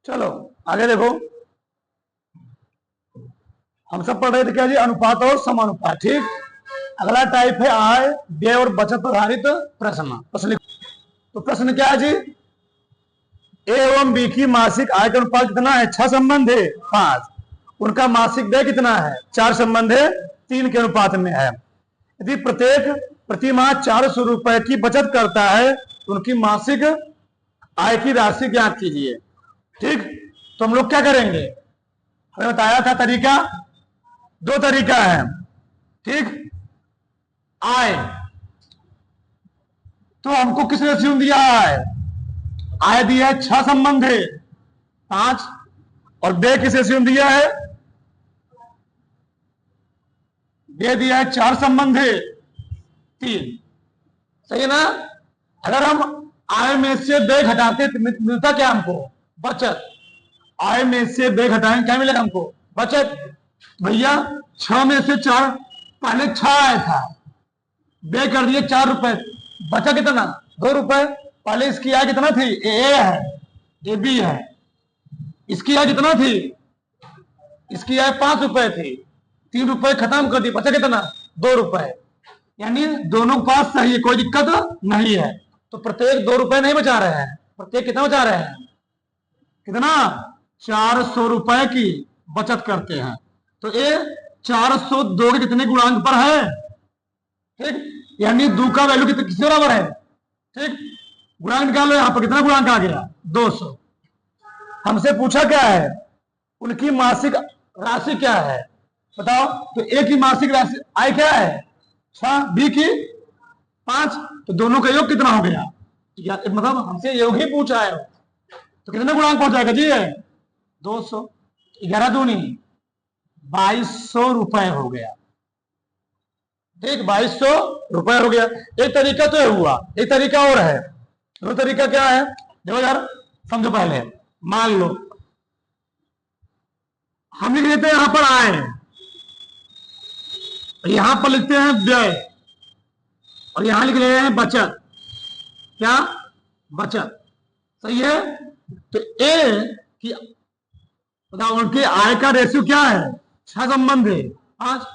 चलो आगे देखो, हम सब पढ़ रहे थे क्या जी, अनुपात और समानुपात। ठीक, अगला टाइप है आय व्यय और बचत पर आधारित प्रश्न। तो प्रश्न क्या है जी, ए एवं बी की मासिक आय का अनुपात कितना है? 6 संबंध है 5। उनका मासिक व्यय कितना है? 4 संबंध है 3 के अनुपात में है। यदि प्रत्येक प्रति माह 400 रुपए की बचत करता है तो उनकी मासिक आय की राशि ज्ञात कीजिए। ठीक, तो हम लोग क्या करेंगे, हमें बताया था तरीका, 2 तरीका है। ठीक, आय तो हमको किस रेशियो में दिया है? आय दिया है 6 संबंध है 5, और व्यय किस रेशियो में दिया है? व्यय दिया है 4 संबंध है 3। सही है ना? अगर हम आय में से व्यय घटाते तो मिलता क्या हमको? बचत। आय में से व्यय घटाएंगे क्या मिलेगा हमको? बचत। भैया 6 में से 4, पहले 6 आया था, व्यय कर दिए 4 रुपए, बचा कितना? 2 रुपए। पहले इसकी आय कितना थी? ए है, ए बी है। इसकी आय कितना थी? इसकी आय 5 रुपए थी, 3 रुपए खत्म कर दी, बचा कितना? 2 रुपए। यानी दोनों के पास सही है, कोई दिक्कत नहीं है। तो प्रत्येक 2 रुपए नहीं बचा रहे हैं, प्रत्येक कितना बचा रहे हैं? कितना? 400 रुपए की बचत करते हैं। तो ये 402 के कितने गुणांक पर है? ठीक, यानी 2 का वैल्यू किसके बराबर है? ठीक, गुणांक निकालो, यहां पर कितना गुणांक आ गया? 200। हमसे पूछा क्या है? उनकी मासिक राशि क्या है, बताओ। तो ए की मासिक राशि आय क्या है? 6, बी की 5, तो दोनों का योग कितना हो गया? मतलब हमसे योग ही पूछा है, तो कितने गुणांक पहुंच जाएगा जी? 200। 11 दूनी 2200 रुपए हो गया। ठीक, 2200 रुपए हो गया। एक तरीका तो हुआ, एक तरीका और है। वो तरीका क्या है? देखो यार, समझो पहले। मान लो हम लिख लेते हैं यहां पर आय, यहां पर लिखते हैं व्यय, और यहां लिख रहे हैं बचत। क्या? बचत। सही है? तो ए की बताओ, उनके आय का रेशियो क्या है? 6 संबंध है 5।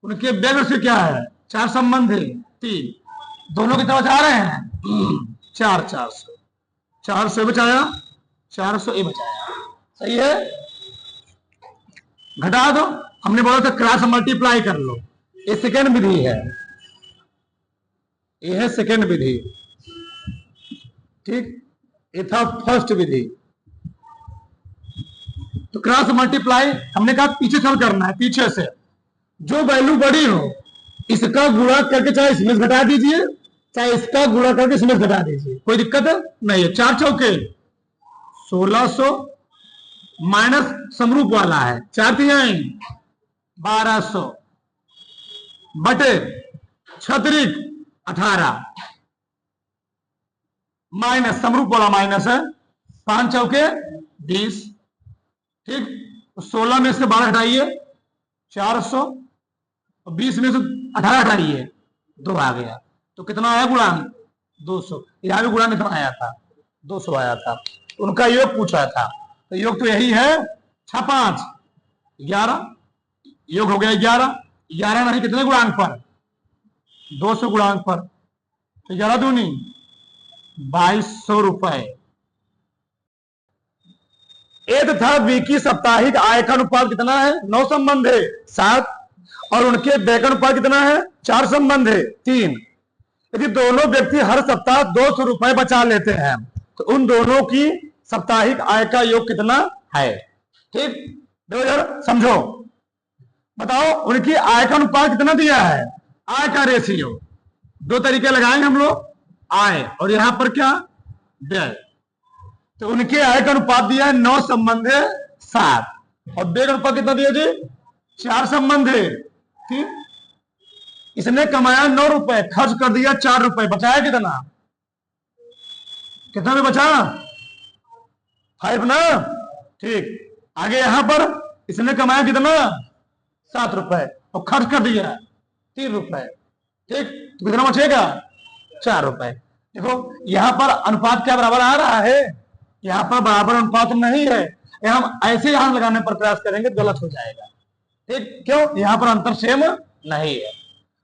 उनके व्यय रेशियो क्या है? 4 संबंध है 3। दोनों कितना बचा रहे हैं? 400। 400 बचाया, 400 ए बचाया। सही है? घटा दो, हमने बोला था क्रॉस मल्टीप्लाई कर लो। ये सेकेंड विधि है, ये है सेकेंड विधि। ठीक, ये था फर्स्ट विधि। तो क्रॉस मल्टीप्लाई हमने कहा पीछे चल करना है, पीछे से जो वैल्यू बड़ी हो इसका गुणा करके चाहे इसमें घटा दीजिए, चाहे इसका गुणा करके इसमें घटा दीजिए, कोई दिक्कत नहीं है। 4 चौके 1600 माइनस समरूप वाला है 4 तिहाई 1200 बटे 6 18 माइनस समरूप वाला माइनस है 5 चौके 20। ठीक, तो 16 में से 12 हटाइए 400, और 20 में से 18 हटाइए 2 आ गया। तो कितना आया गुणांक? 200। यहां भी गुणांक कितना आया था? 200 आया था। उनका योग पूछा था, तो योग तो यही है 6 5 11, योग हो गया 11। 11 नहीं, कितने गुणांक पर? 200 गुणांक पर। तो 11 दूनी 2200 रुपए। ए तथा बी की साप्ताहिक आय का अनुपात कितना है? 9 संबंध है 7, और उनके व्यय का अनुपात कितना है? 4 संबंध है 3। यदि दोनों व्यक्ति हर सप्ताह 200 रुपए बचा लेते हैं तो उन दोनों की साप्ताहिक आय का योग कितना है? ठीक, देखो यार समझो, बताओ उनकी आय का अनुपात कितना दिया है? आय का रेशियो। 2 तरीके लगाएंगे हम लोग, आय और यहां पर क्या? व्यय। तो उनके आय का अनुपात दिया है 9 संबंध है 7, और व्यय का अनुपात कितना दिया जी? 4 संबंध है। ठीक, इसने कमाया 9 रुपए, खर्च कर दिया 4 रुपए, बचाया कितना? कितना में बचा? 5 ना। ठीक, आगे यहां पर इसने कमाया कितना? 7 रुपए, और खर्च कर दिया 3 रुपए। ठीक, तो कितना बचेगा? 4 रुपए। देखो यहां पर अनुपात क्या बराबर आ रहा है? यहाँ पर बराबर अनुपात नहीं है, हम ऐसे यहां लगाने पर प्रयास करेंगे गलत हो जाएगा। ठीक, क्यों? यहाँ पर अंतर सेम नहीं है,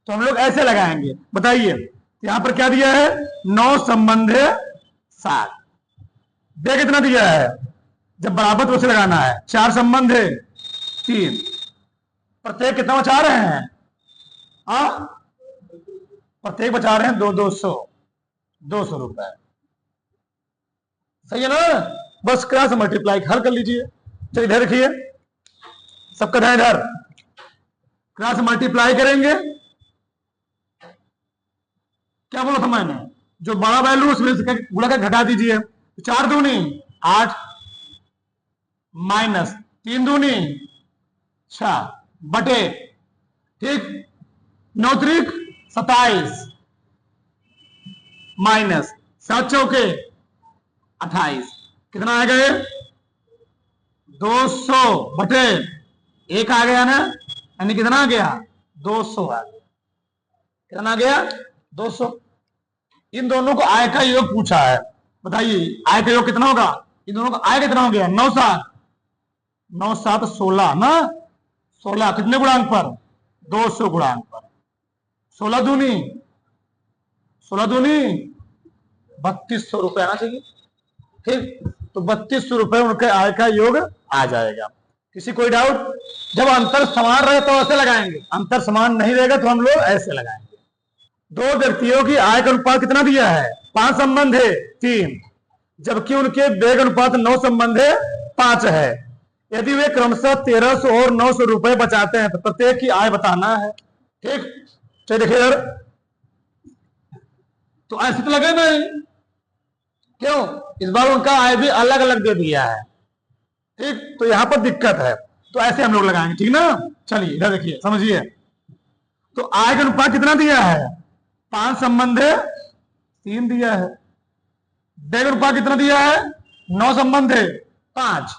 तो हम लोग ऐसे लगाएंगे। बताइए यहाँ पर क्या दिया है? 9 संबंधे 7। दे कितना दिया है? जब बराबर तो उसे लगाना है। 4 संबंध है 3, प्रत्येक कितना बचा रहे हैं? प्रत्येक बचा रहे हैं 200 रुपए। सही है ना? बस क्रॉस मल्टीप्लाई हल कर लीजिए। चलिए इधर रखिए, सबका ध्यान इधर। क्रॉस मल्टीप्लाई करेंगे, क्या बोला था मैंने? जो बड़ा वैल्यू उसमें से गुणा कर घटा दीजिए। 4 दूनी 8 माइनस 3 दूनी 6 बटे, ठीक, 9 त्रिक 27 माइनस 7 चौके 28, कितना आ गए? 200 बटे 1 आ गया ना, यानी कितना आ गया? 200 आ गया। कितना आ गया? 200। इन दोनों को आय का योग पूछा है। बताइए आय का योग कितना होगा? इन दोनों का आय कितना हो गया? 9 7 16 ना, 16 कितने गुणांक पर? 200 गुणांक पर। 16 दूनी 3200 रुपए आना चाहिए। ठीक, तो 3200 रुपए उनके आय का योग आ जाएगा। किसी कोई डाउट? जब अंतर समान रहे तो ऐसे लगाएंगे, अंतर समान नहीं रहेगा तो हम लोग ऐसे लगाएंगे। 2 व्यक्तियों की आय का अनुपात कितना दिया है? 5 संबंध है 3, जबकि उनके व्यय का अनुपात 9 संबंध है 5 है। यदि वे क्रमशः 1300 और 900 रुपए बचाते हैं तो प्रत्येक की आय बताना है। ठीक, चलिए देखिए यार, तो ऐसे तो लगे नहीं, क्यों? इस बार उनका आय भी अलग अलग दे दिया है। ठीक, तो यहां पर दिक्कत है, तो ऐसे हम लोग लगाएंगे। ठीक ना? चलिए इधर देखिए, समझिए। तो आय का अनुपात कितना दिया है? 5 संबंध है 3 दिया है। व्यय का अनुपात कितना दिया है? 9 संबंध है 5।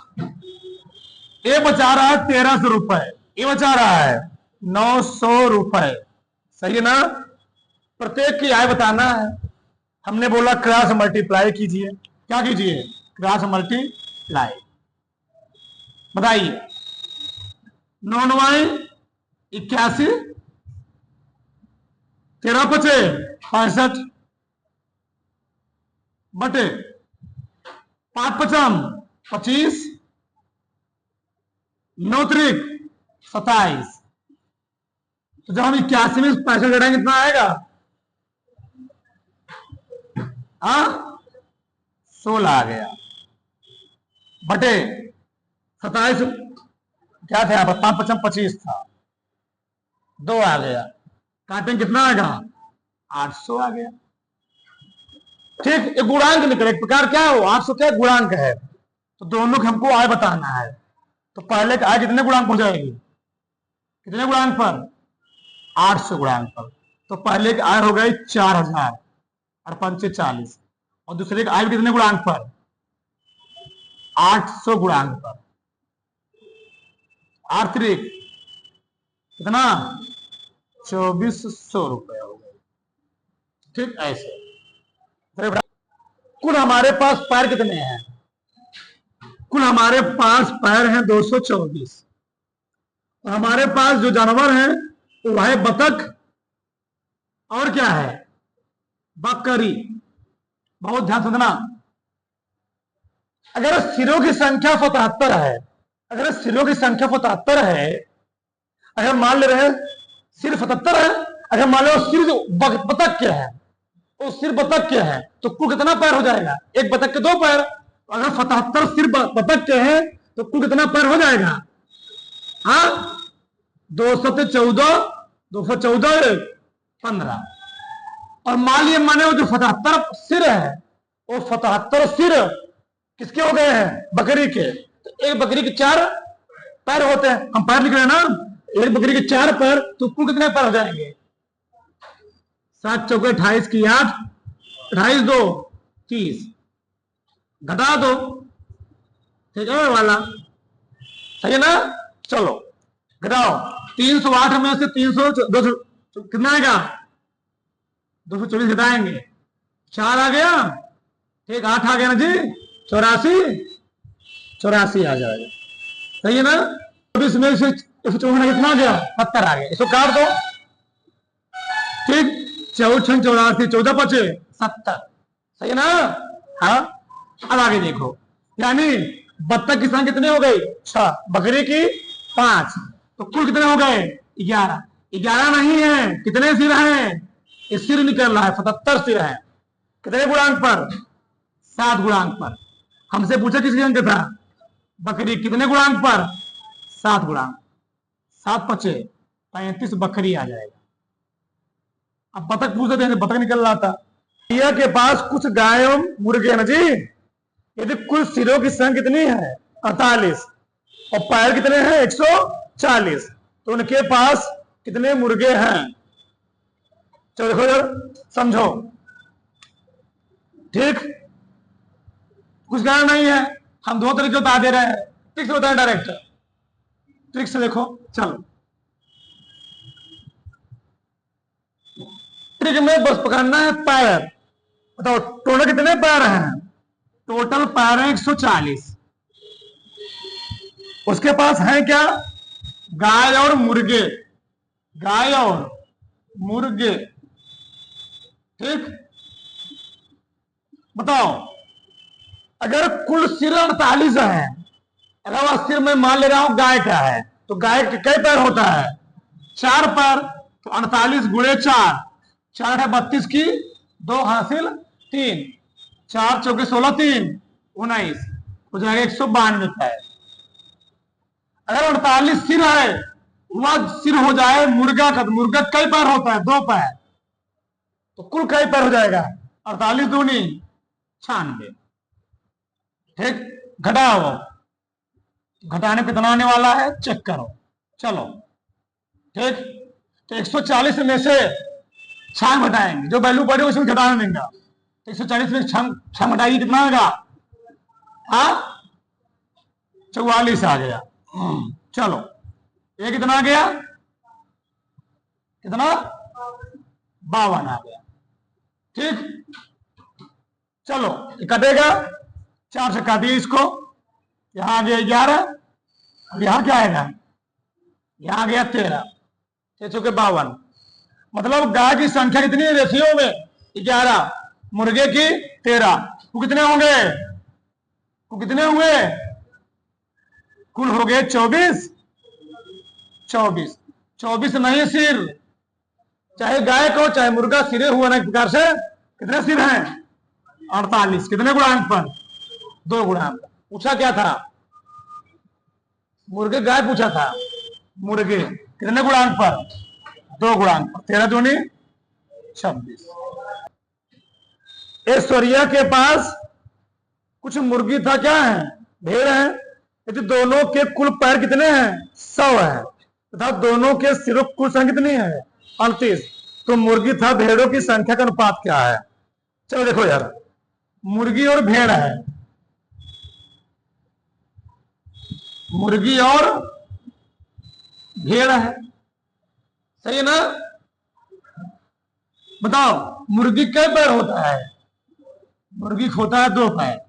ये बचा रहा है 1300 रुपए, ये बचा रहा है 900 रुपए। सही है ना? प्रत्येक की आय बताना है। हमने बोला क्रॉस मल्टीप्लाई कीजिए। क्या कीजिए? Cross multiply. बताइए 9 9 81, 13 5 65 बटे 5 5 25, 9 त्रिक 27। तो जब हम 81 में 65 घटाएंगे कितना आएगा? 16 आ गया बटे 27, क्या था यहाँ पर? 5 5 25 था, 2 आ गया, काटें कितना आएगा? 800 आ गया। ठीक, एक गुणांक निकले, एक प्रकार क्या हो? 800 क्या गुणांक है, तो दोनों को हमको आय बताना है। तो पहले आय कितने गुणांक हो जाएगी? कितने गुणांक पर? 800 गुणांक पर। तो पहले की आय हो गई 4000 और 5 40, और दूसरे की आय कितने गुणांक पर? 800 गुणांक पर। 8 त्रिक कितना? 2400 रुपए हो गए। ठीक, ऐसे। कुल हमारे पास पैर कितने हैं? कुल हमारे पास पैर हैं 224। हमारे पास जो जानवर है वो है बतख, और क्या है? बकरी। बहुत ध्यान सुनना। अगर सिरों की संख्या 77 है, अगर सिरों की संख्या 77 है, अगर मान ले रहे हैं सिर 77 है, अगर मान लो सिर जो बतख के है, वो सिर बतख के है, तो कुल कितना पैर हो जाएगा? एक बतख के 2 पैर। अगर 77 सिर बतख के हैं तो कुल कितना पैर हो जाएगा? 214, 214 15। और मान लिया मैंने वो जो 77 सिर है, वो 77 सिर किसके हो गए हैं? बकरी के। तो एक बकरी के 4 पैर होते हैं, हम पैर लिख रहे हैं ना, एक बकरी के 4 पैर, तो कुल कितने पैर हो जाएंगे? 7 चौके 28 की 8, 28 2 30, घटा दो। ठीक है वाला, सही है ना? चलो घटाओ। 308 में से 300 कितना आएगा? 224 घटाएंगे, 4 आ गया। ठीक, 8 आ गया ना जी। 84 84 आ जाएगा। सही है ना। 24 में से 154 कितना आ गया? 70 आ गया। इसको काट दो। ठीक, 14 84 14 बचे 70। सही है ना। हाँ, अब आगे देखो, यानी बत्तख की संख्या कितनी हो गई? 6, बकरी की 5, तो कुल कितने हो गए? 11। 11 नहीं है, कितने सिर हैं? इस सिर निकल रहा है, 77 सिर है। कितने गुणांक पर? 7 गुणांक पर। हमसे पूछा किसकी अंक था? बकरी। कितने गुणांक पर? 7 गुणांक। 7 पचे 35 बकरी आ जाएगा। अब बतख पूछ रहे थे, बतख निकल रहा था। भैया के पास कुछ गाय और मुर्गे हैं ना जी। यदि कुल सिरों की संख्या कितनी है? 48, और पैर कितने हैं? 140, तो उनके पास कितने मुर्गे हैं? चलो देखो यार, समझो। ठीक, कुछ गाय नहीं है, हम दो तरीके बता दे रहे हैं। ट्रिक से बताएं, डायरेक्ट ट्रिक से देखो। चलो, ट्रिक में बस पकड़ना है पैर। बताओ टोटल कितने पैर हैं? टोटल पैर है 140। उसके पास है क्या? गाय और मुर्गे। गाय और मुर्गे। ठीक, बताओ, अगर कुल सिर 48 है, अगर वह सिर में मान ले रहा हूं गाय का है, तो गाय के कई पैर होता है? 4 पैर। तो 48 गुणे 4, 4 है 32 की, 2 हासिल 3, 4 चौके 16, 3 19, हो जाएगा 192 पैर। अगर 48 सिर है, वह सिर हो जाए मुर्गा का, तो मुर्गा कई पैर होता है? 2 पैर। तो कुल कई पैर हो जाएगा? 48 दूनी 96। ठीक, घटाओ, घटाने पे कितना आने वाला है चेक करो। चलो, ठीक, तो 140 में से 6 घटाएंगे, जो वैल्यू पड़े उसमें घटाना देंगे। तो 140 में 6 घटाइए, कितना आएगा? हाँ, 44 आ गया। चलो, ये कितना आ गया? कितना? 52 आ गया। ठीक, चलो कटेगा, 4 से काटिए इसको। यहां आ गया 11, अब यहां क्या आएगा? यहां गया 13, 6 चौके 52। मतलब गाय की संख्या कितनी है रेशियो में? 11, मुर्गे की 13। वो कितने होंगे? वो कितने हुए? कुल हो गए 24। 24, 24 नहीं सिर, चाहे गाय को चाहे मुर्गा, सिरे हुआ ना एक प्रकार से। कितने सिर हैं? 48। कितने गुणांक पर? 2 गुणांक। पूछा क्या था? मुर्गे गाय पूछा था। मुर्गे कितने गुणांक पर? 2 गुणांक पर। 13 दूनी 26। ऐश्वर्या के पास कुछ मुर्गी था, क्या है? भेड़ है। यदि दोनों के कुल पैर कितने हैं? 100 है, तथा दोनों के सिरों कुल संख्या कितनी है? 38, तो मुर्गी था भेड़ों की संख्या का अनुपात क्या है? चलो देखो यार, मुर्गी और भेड़ है, मुर्गी और भेड़ है। सही है ना। बताओ, मुर्गी कई पैर होता है? मुर्गी होता है 2 पैर।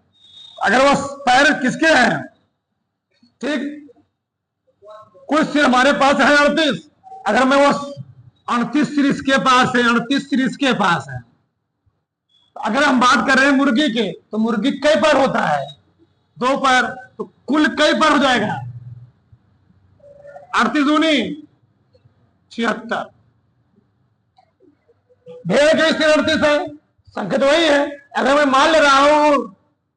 अगर वह पैर किसके हैं? ठीक, कुल सिर हमारे पास है 38। अगर मैं वो 38 सिर इसके पास है, 38 सिर इसके पास है, तो अगर हम बात कर रहे हैं मुर्गी के, तो मुर्गी कई पैर होता है? 2 पैर। तो कुल कई पैर हो जाएगा? 38 दूनी 76। भेड़ के सिर 38 है, संख्या तो वही है। अगर मैं मान ले रहा हूं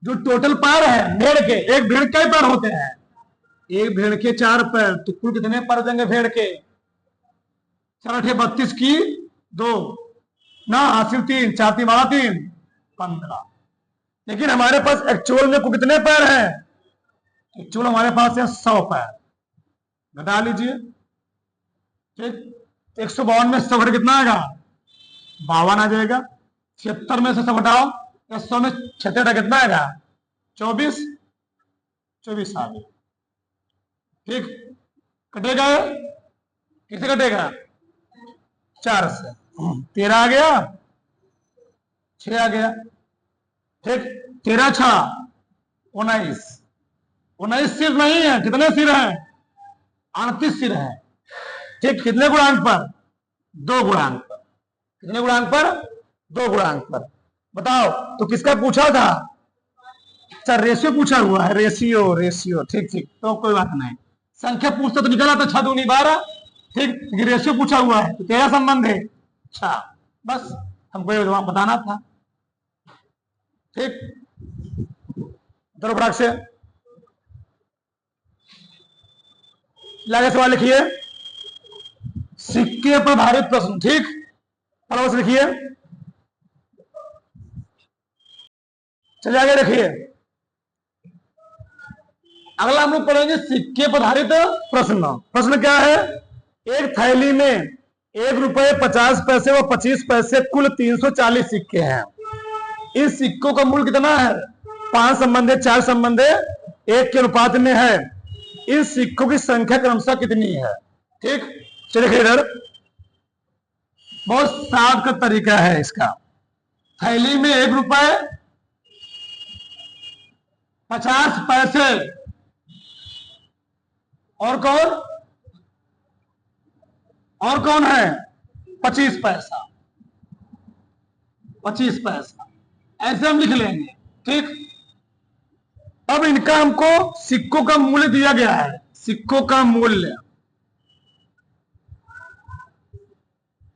जो टोटल पैर है भेड़ के, एक भेड़ कई पैर होते हैं? एक भेड़ के 4 पैर, तो कुल कितने पैर देंगे भेड़ के? 4 32 की 2 ना हासिल 3, 4 3 12 3 15। लेकिन हमारे पास एक्चुअल में कुल कितने पैर हैं? एक्चुअल हमारे पास है 100 पैर। घटा लीजिए। ठीक, 152 में 100 घट कितना आएगा? 52 आ जाएगा। 76 में से 100 घटाओ, 100 में 76 कितना आएगा? 24। 24 आ गया। ठीक, कटेगा, किसे कटेगा? 4 से। 13 आ गया, 6 आ गया। ठीक, 13 6 19। 19 सिर नहीं है, कितने सिर हैं? 38 सिर है। ठीक, कितने गुणांक पर? 2 गुणांक पर। कितने गुणांक पर? 2 गुणांक पर। बताओ तो किसका पूछा था? अच्छा, रेशियो पूछा हुआ है, रेशियो रेशियो। ठीक ठीक, तो कोई बात नहीं। संख्या पूछता तो निकला था 6 दूनी 12। ठीक, रेशियो पूछा हुआ है तो तेरा संबंध है। अच्छा, बस हमको ये बताना था। ठीक, चलो फटाक से आगे सवाल लिखिए। सिक्के पर आधारित प्रश्न। ठीक, फटाफट से लिखिए। चलिए आगे देखिए। अगला हम लोग पढ़ेंगे सिक्के पर आधारित प्रश्न। प्रश्न क्या है? एक थैली में 1 रुपये 50 पैसे व 25 पैसे कुल 340 सिक्के हैं। इस सिक्कों का मूल्य कितना है? 5 संबंधे 4 संबंधे 1 के अनुपात में है। इन सिक्कों की संख्या क्रमशः कितनी है? ठीक, चलिए इधर बहुत शॉर्टकट तरीका है इसका। थैली में 1 रुपये 50 पैसे और कौन है? 25 पैसा। 25 पैसा ऐसे हम लिख लेंगे। ठीक, अब इनका हमको सिक्कों का मूल्य दिया गया है। सिक्कों का मूल्य,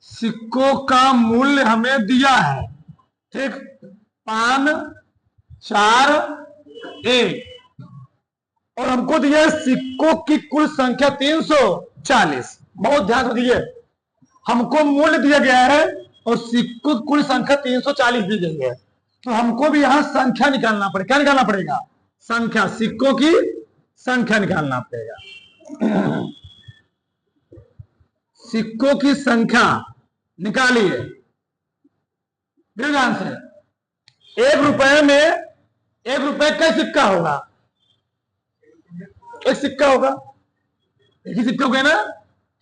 सिक्कों का मूल्य हमें दिया है। ठीक, 5 4 1 और हमको दिया है सिक्कों की कुल संख्या 340। बहुत ध्यान से दीजिए, हमको मूल्य दिया गया है और सिक्कों की कुल संख्या 340 दी गई है। तो हमको भी यहां संख्या निकालना पड़ेगा। क्या निकालना पड़ेगा? संख्या, सिक्कों की संख्या निकालना पड़ेगा। सिक्कों की संख्या निकालिए ध्यान से। 1 रुपए में 1 रुपए का सिक्का होगा, एक सिक्का होगा, एक ही सिक्का होगा ना।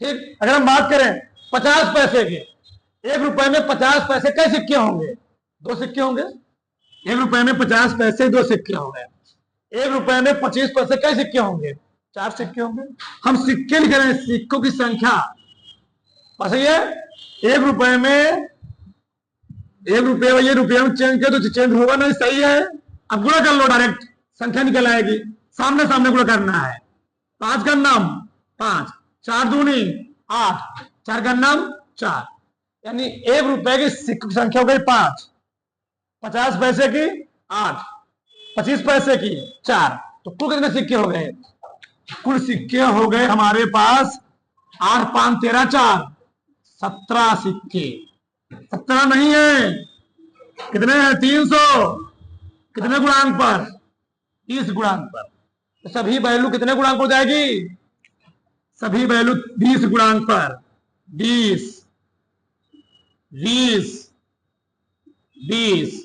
ठीक, अगर हम बात करें 50 पैसे के, 1 रुपए में 50 पैसे कई सिक्के होंगे? 2 सिक्के होंगे। 1 रुपए में 50 पैसे 2 सिक्के होंगे। 1 रुपए में 25 पैसे कई सिक्के होंगे? 4 सिक्के होंगे। हम सिक्के लिख रहे हैं, सिक्कों की संख्या। बस ये 1 रुपए में 1 रुपये ये रुपये में चेंज किया तो चेंज होगा नहीं, सही है। अब गुणा कर लो, डायरेक्ट संख्या निकल आएगी। सामने सामने गुणा करना है। 5 का नाम 5, 4 दूनी 8, 4 का नाम 4, यानी 1 रुपए की सिक्कों की संख्या हो गई 5, 50 पैसे की 8, 25 पैसे की 4, तो कुल कितने सिक्के हो गए? कुल सिक्के हो गए हमारे पास 8 5 13 4 17 सिक्के। 17 नहीं है, कितने हैं? 300। कितने गुणांक पर? 30 गुणांक पर। तो सभी वैल्यू कितने गुणांक पर जाएगी? सभी वैल्यू 20 गुणांक पर। 20 20 20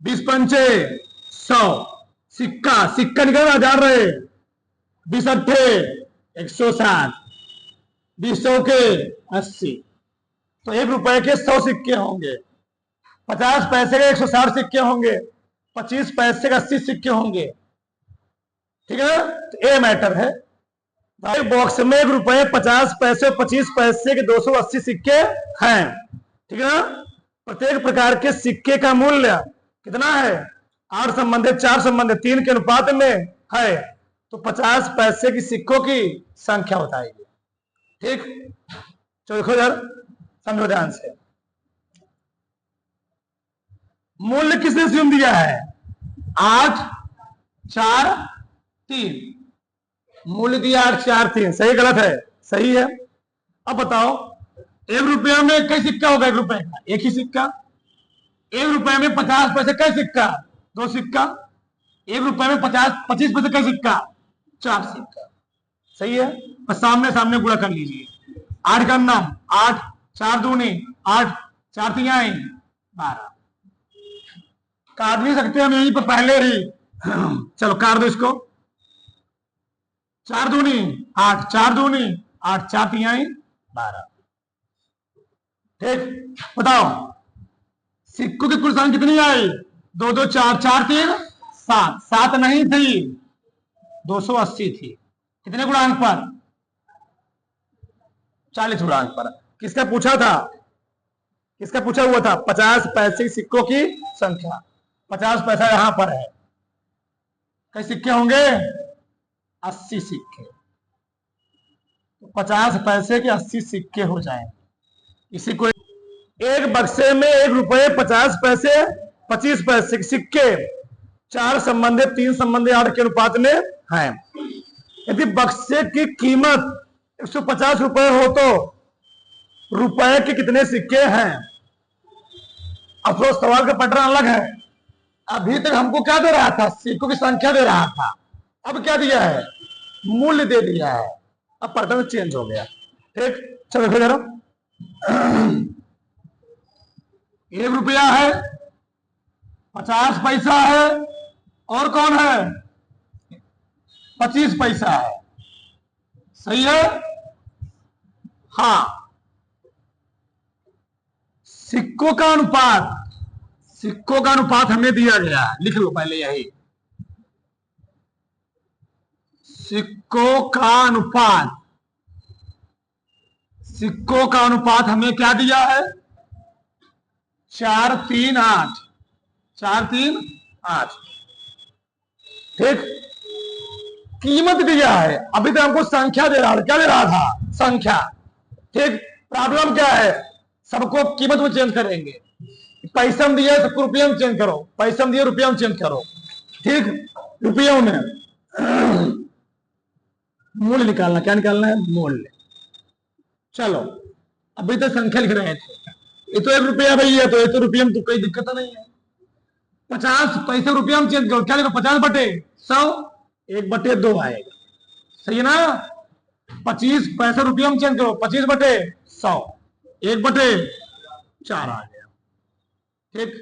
20 पंचे 100। सिक्का सिक्का निकल 1000 रहे। 20 अट्ठे 160, 20 चौके 80। तो 1 रुपए के 100 सिक्के होंगे। 50 पैसे के 160 सिक्के होंगे। 25 पैसे के 80 सिक्के होंगे। ठीक है, तो ए मैटर है। एक बॉक्स में 1 रुपए 50 पैसे 25 पैसे के 280 सिक्के हैं। ठीक है, प्रत्येक प्रकार के सिक्के का मूल्य कितना है? 8 संबंधे 4 संबंधे 3 के अनुपात में है। तो 50 पैसे की सिक्कों की संख्या बताएगी। ठीक, चलो देखो यार, समझो ध्यान से। मूल्य किसने स्वयं दिया है? 8 4 3। मूल्य दिया 8 4 3। सही गलत है? सही है। अब बताओ 1 रुपया में कई सिक्का होगा? 1 रुपए का एक ही सिक्का। 1 रुपए में 50 पैसे कई सिक्का? 2 सिक्का। 1 रुपए में 25 पैसे कई सिक्का? 4 सिक्का। सही है, बस सामने सामने गुणा कर लीजिए। 8 का नाम 8, 4 दूनी 8, 4 तिहाई 12। काट नहीं सकते हम यहीं पर पहले ही। चलो काट दो इसको। 4 दूनी 8, 4 दूनी 8, 4 तिहाई 12। ठीक, बताओ सिक्कों की कुल संख्या कितनी आई? 2 2 4 4 3 7 7 नहीं थी, 280 थी। कितने गुणांक पर? 40 गुणांक पर। किसका पूछा था? किसका पूछा हुआ था? 50 पैसे सिक्कों की संख्या। 50 पैसा यहां पर है, कई सिक्के होंगे? 80 सिक्के। तो 50 पैसे के 80 सिक्के हो जाएंगे। इसी को एक बक्से में 1 रुपये 50 पैसे 25 पैसे सिक्के 4 संबंधित 3 संबंधित 8 के अनुपात में हैं। यदि बक्से की कीमत 150 रुपए हो तो रुपए के कितने सिक्के हैं? अब तो सवाल का पैटर्न अलग है। अभी तक हमको क्या दे रहा था? सिक्कों की संख्या दे रहा था। अब क्या दिया है? मूल्य दे दिया है। अब पैटर्न चेंज हो गया। ठीक, चलो देखो जरा। 1 रुपया है, 50 पैसा है, और कौन है? 25 पैसा है। सही है? हाँ, सिक्कों का अनुपात, सिक्कों का अनुपात हमें दिया गया है। लिख लो पहले यही, सिक्कों का अनुपात, सिक्कों का अनुपात हमें क्या दिया है? 4 3 8, 4 3 8। ठीक, कीमत दिया है। अभी तो हमको संख्या दे रहा था। क्या दे रहा था? संख्या। ठीक, प्रॉब्लम क्या है? सबको कीमत में चेंज करेंगे। पैसा में दिया सबको रुपया में चेंज करो, पैसा में दिया रुपया में चेंज करो। ठीक, रुपयों में मूल्य निकालना। क्या निकालना है? मूल्य। चलो, अभी तो संख्या लिख रहे थे। ये तो 1 रुपया भैया, तो ये तो रुपये में तो कोई दिक्कत नहीं है। 50 पैसे रुपया में चेंज करो। क्या लिखो? 50 बटे 100, 1 बटे 2 आएगा। सही है ना? 25 पैसे रुपया में चेंज करो, 25 बटे 100, 1 बटे 4 आ गया। ठीक,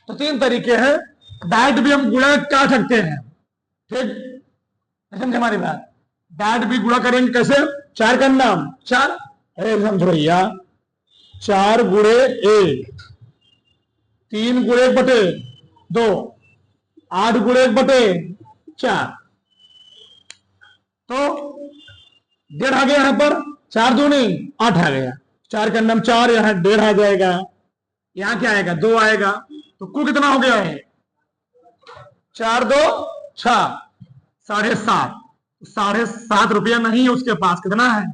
तो 3 तरीके हैं। डायरेक्ट भी हम गुणा कर सकते हैं। ठीक, समझे हमारी बात? डायरेक्ट भी गुणा करेंगे। कैसे? 4 का नाम 4, अरे समझो भैया, 4 गुणे 1, 3 गुणे 1 बटे 2, 8 गुणे 1 बटे 4। तो 1.5 आ गया यहां पर। 4 दूनी 8 आ गया। 4 का नाम 4, यहां 1.5 आ जाएगा। यहां क्या आएगा? 2 आएगा। तो कुल कितना हो गया है? 4 2 6, 7.5। 7.5 रुपया नहीं है उसके पास। कितना है?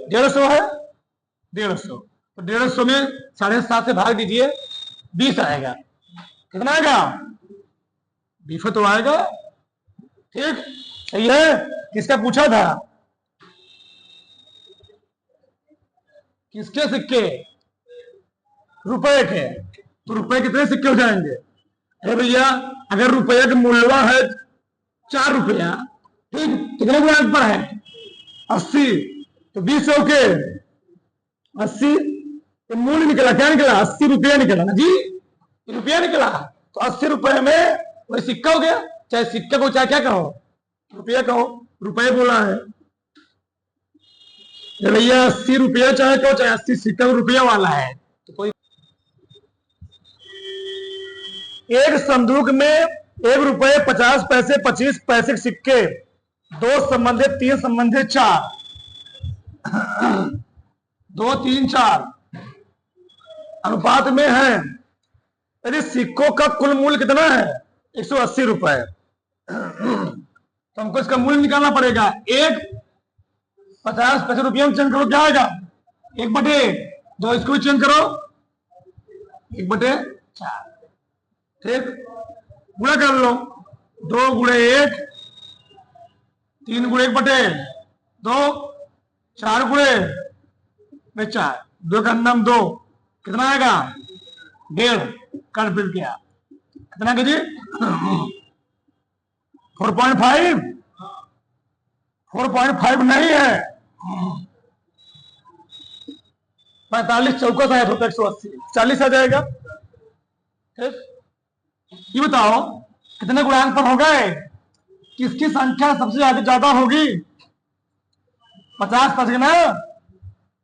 150 है। 150, तो 150 में 7.5 से भाग दीजिए, 20 आएगा। कितना आएगा? 20 तो आएगा। ठीक, सही है। किसका पूछा था? किसके सिक्के? रुपए के। तो रुपए कितने सिक्के हो जाएंगे? अरे भैया, अगर रुपये का मूल्य है 4 रुपया, ठीक, कितने गुणांक पर है? 80, तो 20 के 80, तो मूल्य निकला। क्या निकला? 80 रुपया निकला ना जी, रुपया निकला। तो 80 रुपए में वही सिक्का हो गया। चाहे सिक्का को चाहे क्या कहो, रुपया कहो, रुपये बोला है भैया। 80 रुपया चाहे कहो, चाहे 80 सिक्का रुपया वाला है। तो कोई एक संदूक में 1 रुपये 50 पैसे 25 पैसे के सिक्के 2 संबंधित 3 संबंधित 4, 2 3 4 अनुपात में है। यदि सिक्कों का कुल मूल्य कितना है? 180 रुपए। तो हमको इसका मूल्य निकालना पड़ेगा। 1 50 पैसे रुपये में चेंज करो, क्या आएगा? 1 बटे 2, इसको भी चेंज करो, 1 बटे 4। ठीक, गुणा कर लो। 2 गुणे 1, 3 गुणे 1 बटे 2, 4 गुणे 4, 2 का नाम 2, कितना आएगा? 1.5। कर फिर क्या? कितना जी? 4.5। 4.5 नहीं है, 45 चौका है, 180, 40 आ जाएगा। ठीक, ये बताओ कितने गुणांक पर हो गए? किसकी संख्या सबसे ज्यादा होगी? 50 पर ना?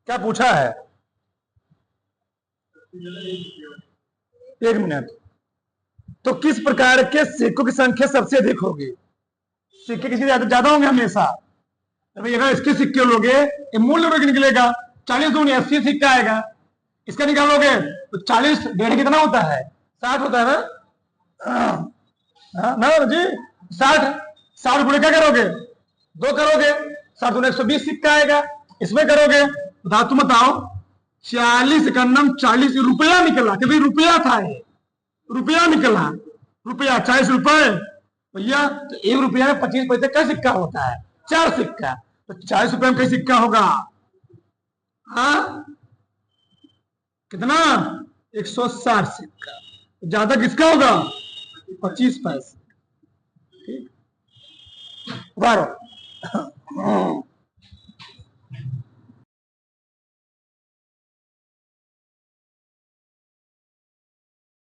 क्या पूछा है? 1 मिनट, तो किस प्रकार के सिक्कों की संख्या सबसे अधिक होगी? सिक्के किसी ज्यादा होंगे हमेशा। तो भाई अगर इसके सिक्के लोगे, ये मूल्य वर्ग निकलेगा, 40 दूनी 80 सिक्का आएगा। इसका निकालोगे तो 40 डेढ़ कितना होता है? 60 होता है ना? ना जी, 60 गुणे क्या करोगे? 2 करोगे, 60 दूनी 120 सिक्का आएगा। इसमें करोगे तो तुम बताओ, 40 का नाम 40 रुपया निकला कि भाई रुपया था, ये रुपया निकला, रुपया 40 रुपए भैया। तो 1 रुपया में 25 पैसे का सिक्का होता है, 4 सिक्का। तो 40 रुपए में कई सिक्का होगा? हाँ कितना? 160 सिक्का। ज्यादा किसका होगा? 25 पैसे। ठीक, 12